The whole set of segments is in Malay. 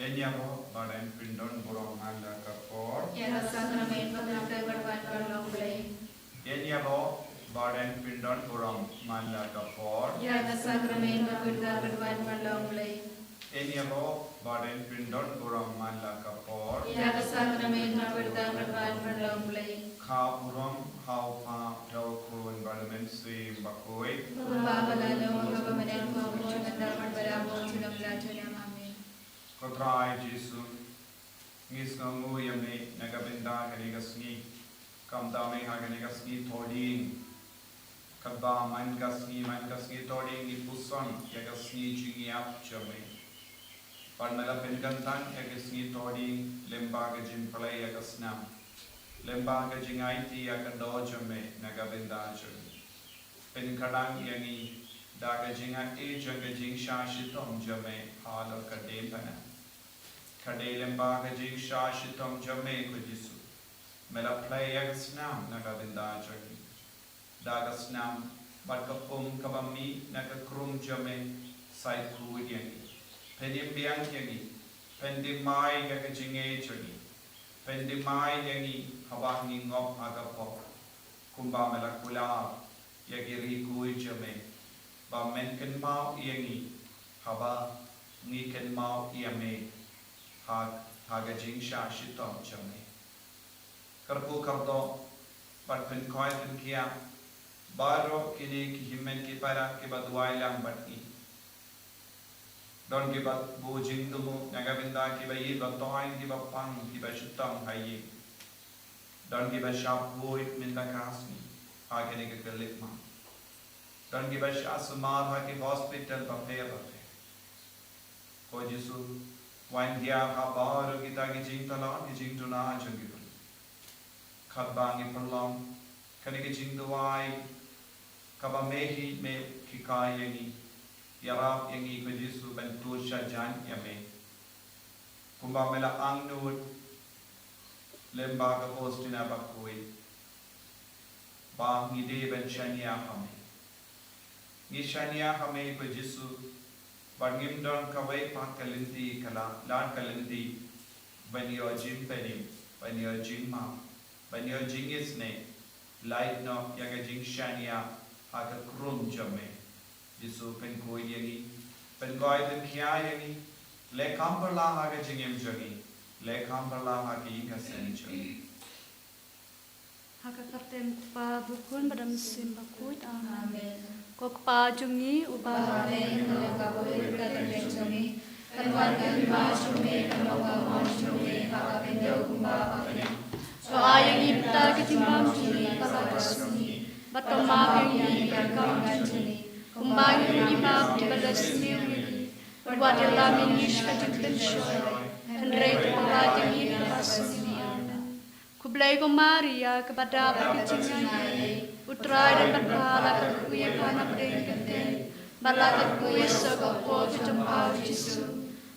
Enyabo badan pindon borong anda kapor. Ya sakramen pengantar berbuat berlong-leng. Enyabo badan pindon borong anda kapor. Ya sakramen berbuat berlong-leng. Enyabo badan pindon borong anda kapor. Ya sakramen berbuat berlong-leng. Kau borong kau pa kau kun balamen si bakoi. Kumba balalo kebenaran kau mengendar berberabung sudah belajar amin. Kotrai Jesu ngis ngamu yame nagabinda kanigasni kamdame haganigasni thoding kadba man gasni thoding ipuson yagasni jingiap chame parmela penkantan yagasni thoding lemba gajin palai yagasnam lemba gajingaiti yakando chame nagabinda chame penkadang yangi daga jinga e janga jing shashitom jame halo kadempana kadelemba ga jing shashitom jame ko Jesu mela play yagasnam nagabinda jagi dagasnam batkapum kabami nagakrum jame sai ku yangi penim biang yangi pendimai ga jinge jagi pendimai yangi hawangi ngop agapo kumba mela kula yagiri ku jame ba men ken mau yangi haba ni ken mau yame haga jing shashitom chame karpu kardo bat pen koi pen kia baro kini ki himen ki para ki badwai lang batni don ki bat bu jing dumu nagabinda ki bayi batoi ki bapang ki bashutam hayi don ki bashap boi minda kasni haga ni ke likma don ki basha sumar ha ki hospital bapaya ko Jesu wan dia habar kita ki jing talon ki jing tuna jangi khabang ki perlong kani ki jing duai kaba mehi me ki kai yangi yarap yangi ko Jesu ban tu shajan yame kumba mela angnut lemba ka postina bakoi ba ngi de ban shania hame ngi shania hame ko Jesu Bangim don kawai pak kalinti kala lan kalinti banyo jim penim banyo jim ma banyo jingis ne light no yaga jing shania haga krum jame Jesu pen koi yangi pen koi den kya yangi le kamperla haga jingem jangi le kamperla hagi kasen jangi haga kapten pa bukun badam sim bakut amen Kokpa jungi upah Amen. Kabul katan jungi. Kanwan kanwa jungi kanwa jungi kakapendo kumba kakapendo. So ayang ipta kitimbang jungi kakapasuni. Batama jungi kakapang jungi. Kumbang jungi bab dibadas jungi. Berbuat lamin yishka jukten shoy. Henry kumba jungi kakapasuni. Kublai ko Maria kepada pakicingnya. Utrai dan berpala kerkuya kana beringkete balak kerkuya sokop jempau Yesus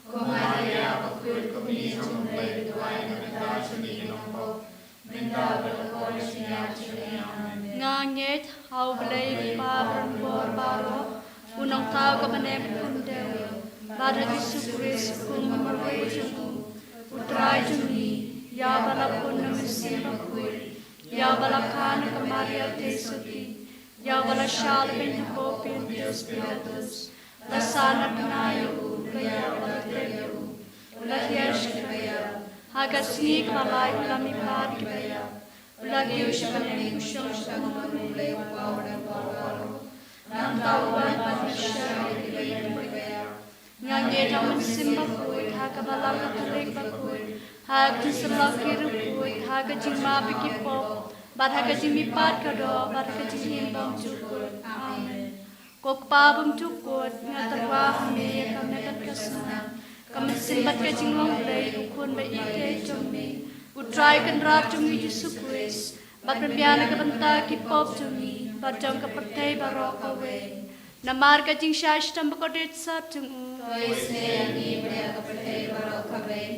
Kumaria pakul kumni jumpai duai nanda juni nombo minda berkor siap juni amen. Ngangit hau belai pa berembor baro unang tau kemenem kandel pada Yesus Kristus kumamai jemu utrai juni ya balak pun mesin pakul Ya balakana ka Maria Tesuti, Ya balashal bentuko Deus Pilatus, Lasana pinayo, Kaya balateyo, Ulahiyash kaya, Hagasni kalay ulamipad kaya, Ulahiyash kanem kusyong syamang ulay upawaran pawaro, Nang tawan panisya ilay kaya, Ngangit awan simbakuy, Hakabalaka tulig bakuy, Haga selakir kuy, haga jingma pikipop, bat haga jimipat kado, bat haga jingimbang cukut. Amen. Kok pabum cukut, ngatarwa hame, kami akan kesenang. Kami simpat ka jinglong play, ukun ba ike jumi. Utray kan rap jumi Yesus Kristus, bat berbiana ka banta kipop jumi, bat jong ka pertay barok away. Namar ka jing shash tambakodit sa tungu.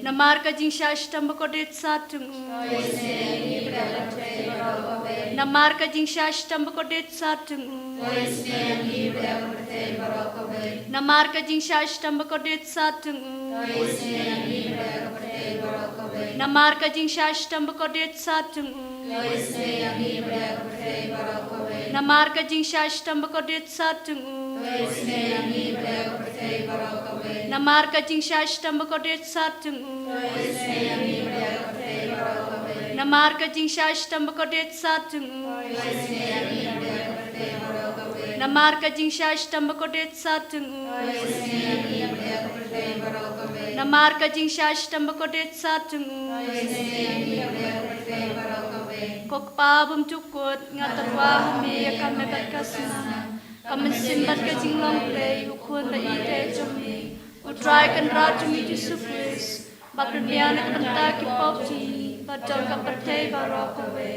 Namar ka jing shash tambakodit sa tungu. Namar ka jing shash tambakodit sa tungu. Namar ka jing shash tambakodit sa tungu. Namar ka jing shashtam bakodet sat jungu. Namar ka jing shashtam bakodet sat jungu. Namar ka jing shashtam bakodet sat jungu. Namar ka jing shashtam bakodet sat jungu. Namar ka jing shashtam bakodet sat jungu. Namar ka jing shashtam bakodet sat jungu. Kok pabum cukut ngatarwa me kami berkasna. Kami simbat ka jing long play ukun ba ite jumi. Utrai kan rajumi Yesus Kristus. Bakrbiana kanta ki popji. Bajal ka pertei barokawe.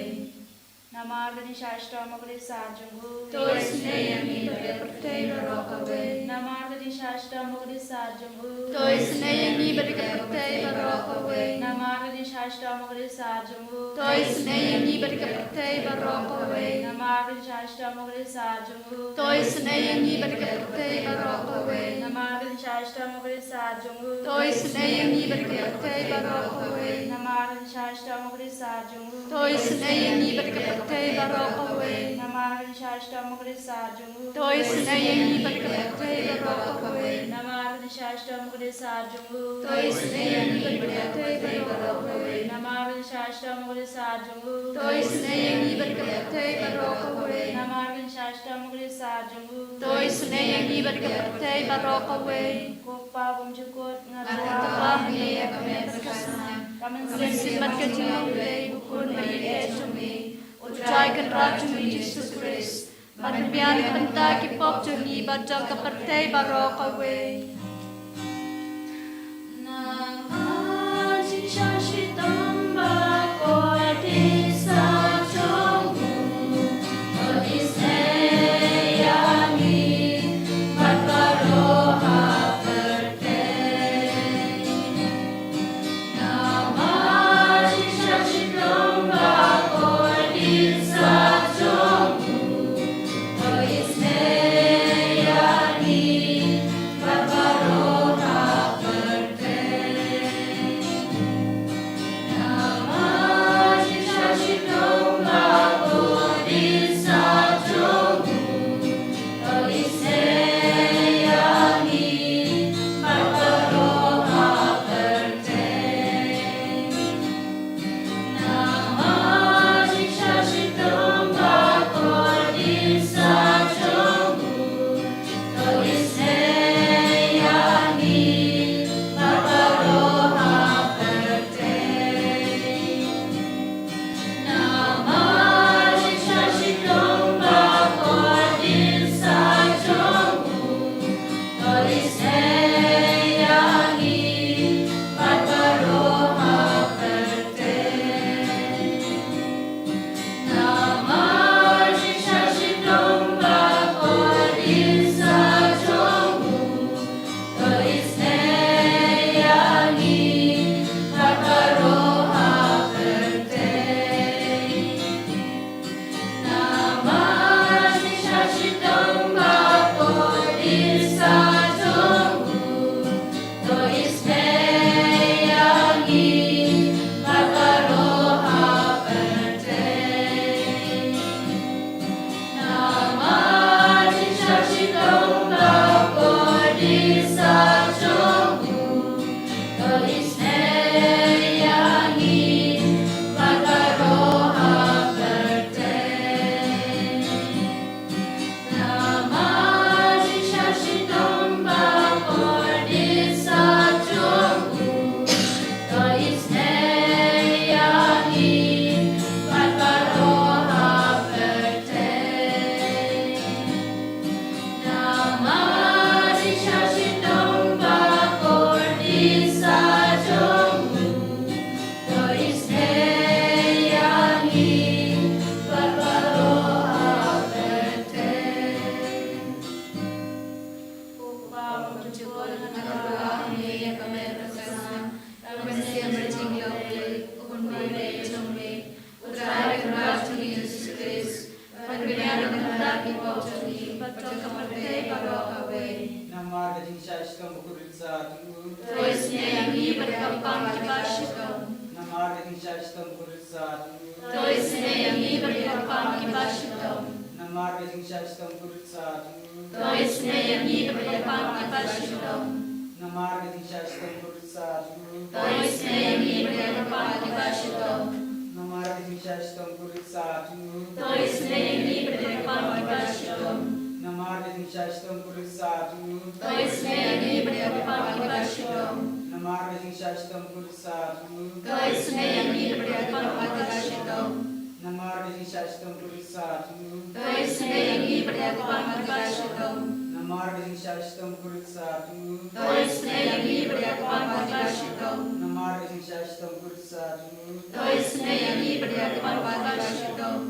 Namar gani shashtam magre sarjungu. To isne yami pertei barokawe. Namar gani shashtam magre sarjungu. To isne yami pertei barokawe. Namar gani shashtam magre sarjungu. To isne yami pertei barokawe. Namar gani shashtam magre sarjungu. To isne yami pertei barokawe. Namar gani shashtam magre sarjungu. To isne yami pertei barokawe. Namar gani shashtam magre sarjungu. To isne yami pertei barokawe. Namar gani shashtam magre sarjungu. To isne yami pertei barokawe. Namar gani shashtam magre sarjungu. To isne yami pertei barokawe. Namar gani shashtam magre sarjungu. To isne yami pertei barokawe. Namar gani shashtam magre sarjungu. To isne yami pertei barokawe. Kopa bumjukut Atapah me kami berkasna. Kami simbat ka jing play ukun ba ite jumi. Utrai kan rajumi Yesus Kristus. Bakrbiana kanta ki popji. Bajal ka pertei barokawe. Baba Shastam Kurutsatu. Toisne yangi berdepan kipasitom. Namarga di Shastam Kurutsatu. Toisne yangi berdepan kipasitom. Namarga di Shastam Kurutsatu. Toisne yangi berdepan kipasitom. Namarga di Shastam Kurutsatu. Toisne yangi berdepan kipasitom. Namarga di Shastam Kurutsatu. Toisne yangi berdepan kipasitom. Namarga di Shastam Kurutsatu. Toisne yangi berdepan kipasitom. Namarga di Shastam Kurutsatu. Toisne yangi berdepan kipasitom. Namarga di Shastam Kurutsatu. Toisne yangi berdepan kipasitom.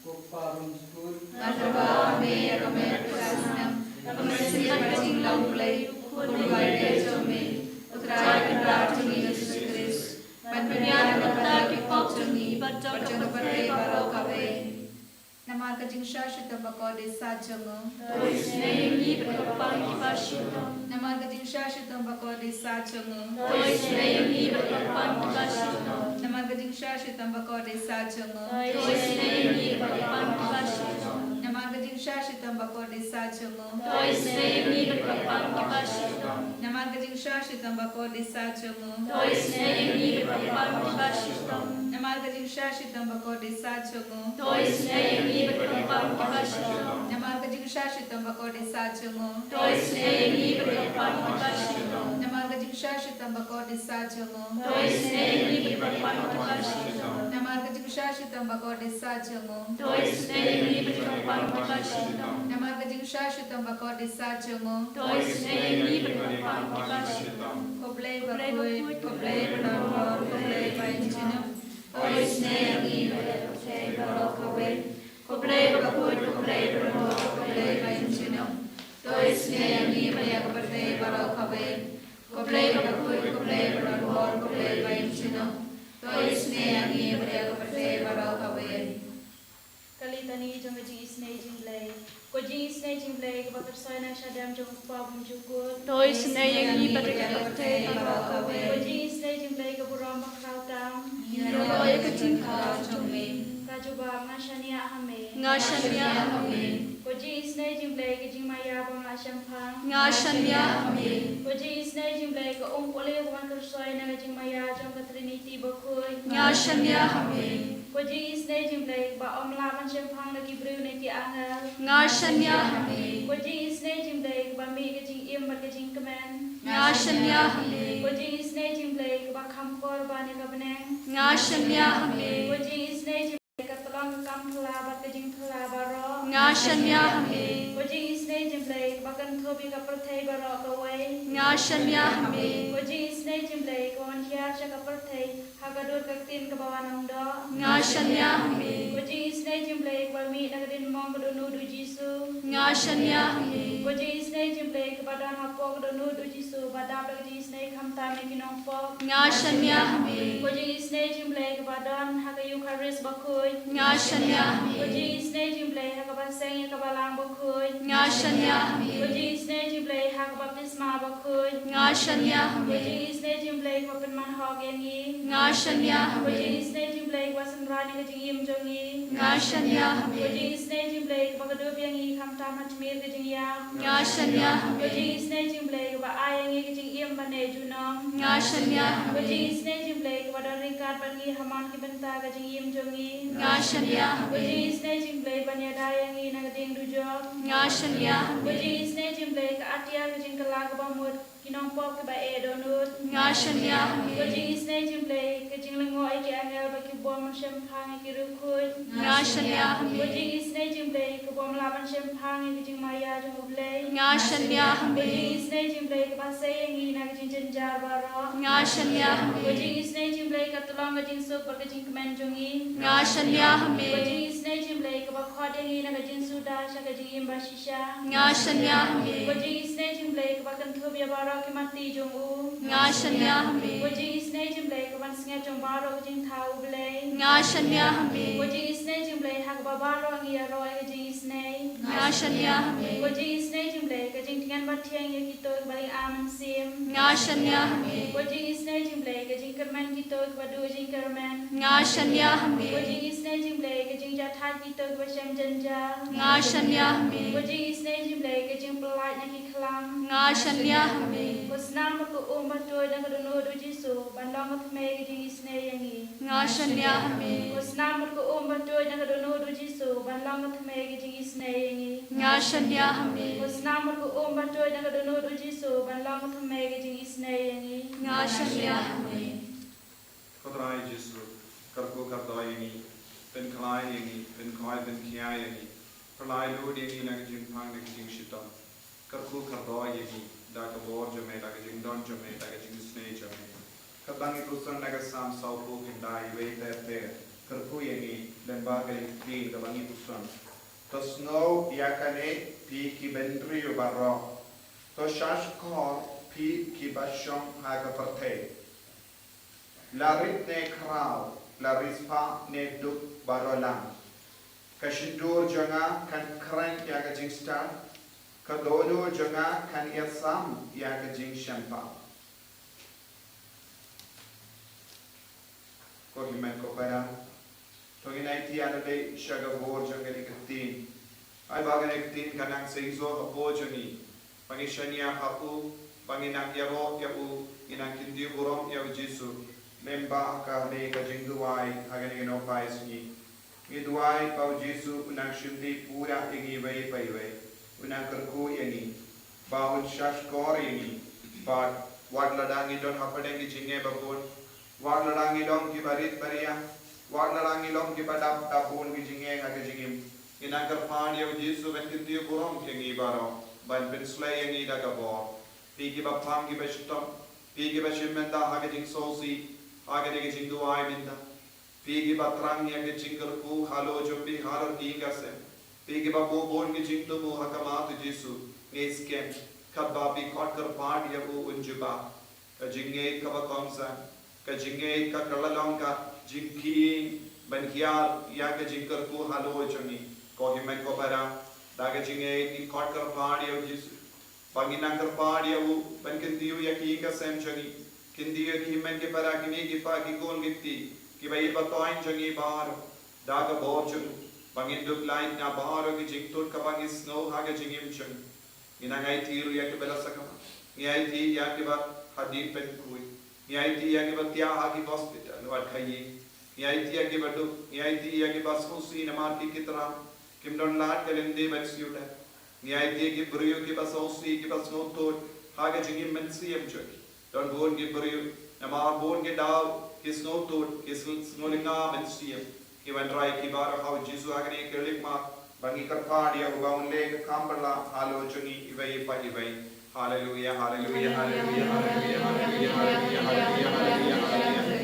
Kupa Bunjkur. Nadrawa me rame prasnam. Namaste paching lauklay. Kunwai dejome. Utrai kendarjuni Yesus Kristus. Matpunyana kata kipok juni. Bacok kepade barau kabe. Nama kajing syashita bakode sajongo. Toisne yangi berdepan kipasitom. Nama kajing syashita bakode sajongo. Toisne yangi berdepan kipasitom. Nama kajing syashita bakode sajongo. Toisne yangi berdepan kipasitom. Nama kajing syashita bakode sajongo. Toisne yangi berdepan kipasitom. Nama kajing syashita bakode sajongo. Toisne yangi berdepan kipasitom. Nama kajing syashita bakode sajongo. Toisne yangi berdepan kipasitom. Nama kajing syashita bakode sajongo. Toisne yangi berdepan kipasitom. Nama kajing syashita bakode sajongo. Toisne yangi berdepan kipasitom. Nama kajing syashita bakode sajongo. Toisne yangi berdepan kipasitom. Nama kajing syashita bakode sajongo. Toisne yangi berdepan kipasitom. Koblay bakoi, koblay berlor, koblay painjino. Toisne yangi berdepan barakawe. Koblay bakut, koblay berlor, koblay painjino. Toisne yangi berdepan barakawe. Koblay bakut, koblay berlor, koblay painjino. Toisne yangi berdepan barakawe. Kalitani jong jing isne jing lay. Ko jing isne jing lay ko tersoy na shadam jong pa bum jukut. Toisne yangi berdepan barakawe. Ko jing isne jing lay ko buram bakrautam. Yoy kecingkar jome. Rajuba ngashania hame. Ngashanya hame. Ko jing isne jing lay ko jing maya bam la shampang. Ngashanya hame. Ko jing isne jing lay ko pole ko man tersoy na jing maya jong ka trinity bakoi. Ngashanya hame. Ko jing isne jing lay ba la man shampang na ki brew ne ki angel. Ngashanya hame. Ko jing isne jing lay ba mi ka jing im ba ka jing kemen. Ngashanya hame. Ko jing isne jing lay ba khampor ba ne ka beneng. Ngashanya hame. Ko jing isne jing lay ka tolong kam thla ba ka jing thla ba ro. Ngashanya hame. Ko jing isne jing lay ba kan thobi ka prathai ba ro ka wai. Ngashanya hame. Ko jing isne jing lay ko an hiar cha ka prathai ha ka dur ka tin ka bawanang do. Ngashanya hame. Ko jing isne jing lay ko mi na ka din mong ka do nu du jisu. Ngashanya hame. Ko jing isne jing lay ka ba dan ha po ka do nu du jisu ba da ba jing isne kham ta me ki nong po. Ngashanya hame. Ko jing isne jing lay ka ba dan ha ka eucharis ba khoi. Ngashanya hame. Ko jing isne jing lay ha ka ba seng ka ba lang ba khoi. Ngashanya hame. Ko jing isne jing lay ha ka ba baptisma ba khoi. Ngashanya Ko hame. jing isne jing lay ko pen man ho gen yi. Ngashanya Ko hame. jing isne jing lay ko san ra ni ka jing im jong yi. Ngashanya Ko hame. jing isne jing lay ko ba ka do biang yi kham ta mat mir ka jing ya. Ngashanya Ko hame. jing isne jing lay ko ba ayang yi ka jing im ba ne ju nom. Ngashanya Ko hame. jing isne jing lay ko ba da ring kat ban yi haman ki benta ka jing im jong yi. Ngashanya Ko hame. jing isne jing lay ba ne da yang yi na ka ding du jo. Ngashanya Ko hame. jing isne jing lay ka atia ka jing ka la ka ba mut kinong pop ka ba e do nut. Ngashanya Ko hame. jing isne jing lay ka jing lengo ai ki angel ba ki bom shem phang ki ru khoi. Ngashanya Ko hame. jing isne jing lay ka bom la ban shem phang ki jing maya jong ublay. Ngashanya Ko jing hame. isne jing lay ka ba say ngi na ka jing jen jar ba ro. Ngashanya Ko hame. jing isne jing lay ka tulong ka jing sup ba ka jing kemen jong yi. Ngashanya Ko hame. jing isne jing lay ka ba khode ngi na ka jing suda sha ka jing im ba shisha. Ngashanya Ko hame. jing isne jing lay ka ba kan thobi ba ro ki mati jong u. Ngashanya hame. Ko jing isne jing lay ka ban singa jong ba ro ka jing thau blay. Ngashanya hame. Ko jing isne jing lay ha ka ba ro ngi ro ka jing isne. ngashanya hame ko jing isne jimble ka jing tingan bathiang ye kito bali aman sim ngashanya hame ko jing isne jimble ka jing kerman kito badu jing kerman ngashanya ko hame jing isne jimble ka jing jathat kito basam janjal ngashanya hame ko jing isne jimble ka jing pelai nak iklam ngashanya hame ko snam ko batoy na ko no do jisu bandang ko me ka jing isne yangi ngashanya hame ko snam ko batoy na ko no do jisu bandang ko me ka jing isne yangi ngashanya hame ko snam ko batoy na ko no do jisu bandang ko me ka jing isne yangi ngashanya hame Kodrai Jesu, karku kardoi ini, pen kalai ini, pen koi pen kiai ini, perlai lud ini nak jing pang nak jing shita, karku kardoi ini, dah kabor jame, dah jing don jame, dah jing snei jame, kabangi kusan nak sam saupu kindai wei ter, karku ini dan bagai clean kabangi kusan, to snow yakane pi ki bendri ubaro, to shash kor pi ki bashong haga pertei. Larit ne krau, larispa ne duk barolang. Kashindur janga kan kren ya ka jingstar, kadodo janga kan yasam ya ka jing shampa. Ko himen ko para, to ginai ti anade shaga vor janga ni katin. Ay bagan ni katin kanang seizo apo jani, pangishania apu, panginak yabo yapu, inang kindi burom yaw Jesu. Memba ka ne ka jingduai agani no paisni Idwai pau Jesu unang shindi pura ingi wei pai wei unang kerku yani bau shash kor yani but wad ladangi don hapadengi jinge babon wad ladangi dong ki barit paria wad ladangi dong ki padap tapun ki jinge aga jingim inang ker pan yo Jesu bentinti burom yangi baro ban benslay yangi daga bo pigi bapam ki bestom pigi beshimenda haga jing sosi Agak dia jingduai minta, pigi batrang yang dia jingkerku halo jumbi halo tiga sem, pigi babon ke jingtu hakamat Jesu, ngesken, kababi kotter part ya bu unjuba, kajinge kabakongsa, kajinge kakalong ka jingki bankiar ya ke jingkerku halo jumbi, kohimen kopara, daga jinge ki kotter part ya Jesu, banginangker part ya bu bankintiu ya ki kasem jani. Kindiya ki men ke para ki ki pa ki gon gitti ki bai batoin jangi bar daga borchun bangin duk line na bar ki jingtut ka bangi snow ha ga jingim chung ina ngai tiru ya ke bela saka ngai ti ya ke ba hadit pen kui ngai ti ya ke ba tia ha ki hospital wat khai ngai ti ya ke ba du ngai ti ya ke ba sosi na mar ki kitra kim don lat kalende ban siuta ngai ti ke brio ke ba sosi ke ba snow tot ha ga jingim men siam chung Don born ke beriu, nama born ke dal, ke snow toad, ke snowlinga mensiam. Ke bandrai ke bara hau Jesu agni kerlik ma, bangi kerpadi ya ubaun leg kamberla halo jungi ibai pa ibai. Hallelujah, hallelujah, hallelujah, hallelujah, hallelujah, hallelujah, hallelujah, hallelujah.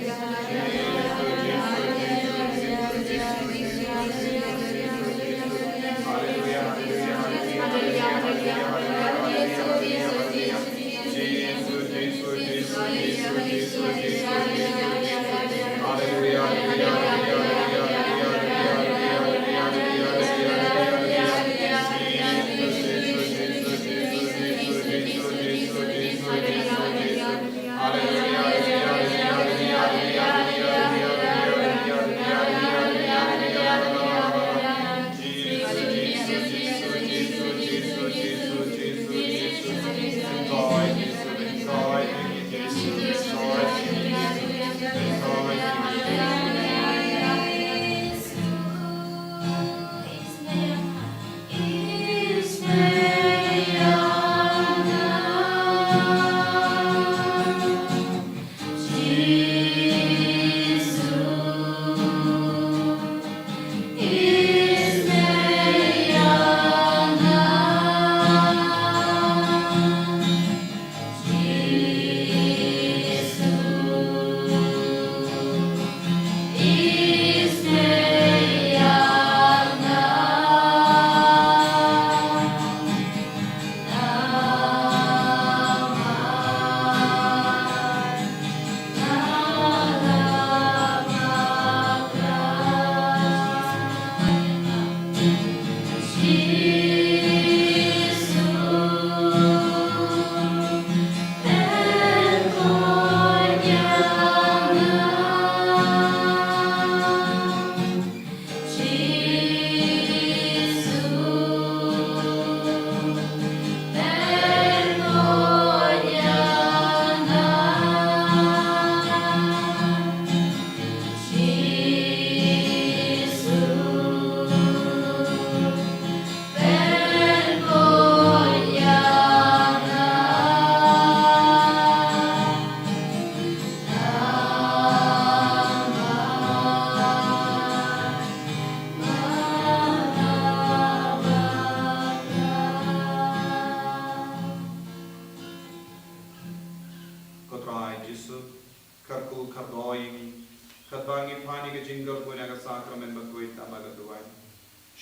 tamaga duai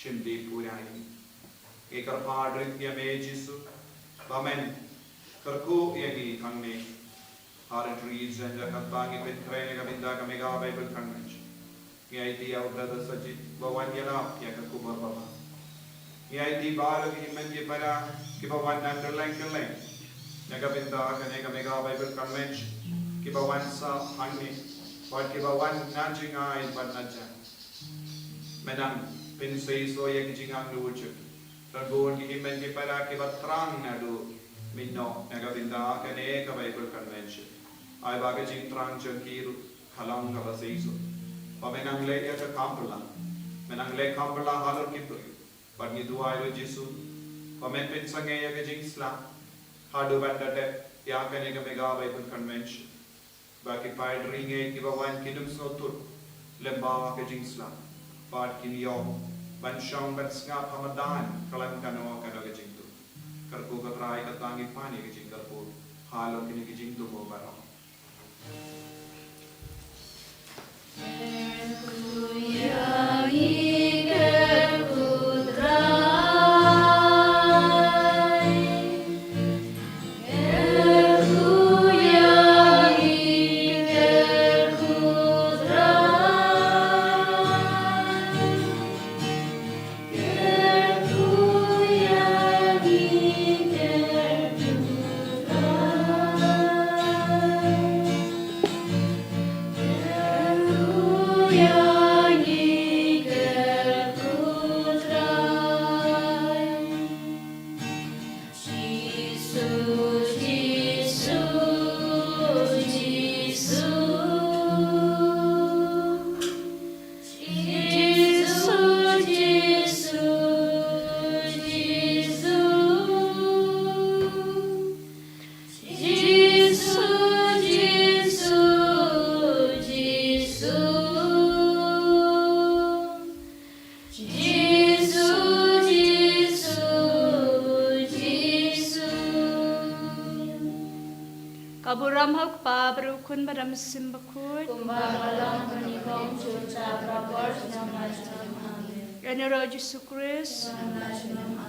shimdi purai ekar padrit ya me jisu bamen karku yagi kangne Haren trees and Katbangi with Krena Vinda Kamega Bible Convention. Yai our brother Sajit Bawan Yala Yakakuba Baba. Yai Bala Himendi Para Kiba one underline Kale Nagavinda Kanega Bible Convention. Kiba one sa Hangi, but Kiba one nudging eye but Naja. Madam Pinsay so Yakijing Anduchu. Ragun Himendi Para Kiba Trang Nadu Mino Nagavinda Kanega Bible Convention. I bagaging trang kiru halang kavaseiso. Pamenang le ya kampala. Menang le kampala halor kipu. Pagi dua ilo jisu. Pamen pin sange ya gajing slam. Hadu bandate ya kanega mega Bible convention. Baki pai ringe kiba wan kidum sotur. Lembawa gajing slam. Bad kinyo. Ban shong ban snap hamadan. Kalam kano kano gajing tu. Karku katrai katangi pani gajing karku. Halor kini gajing tu bo barang. Kaburam hak pa berukun badam simbakut. Kumbalang menikong curca prabor nama Yesus. Yanero Yesus Kristus. Nama Yesus.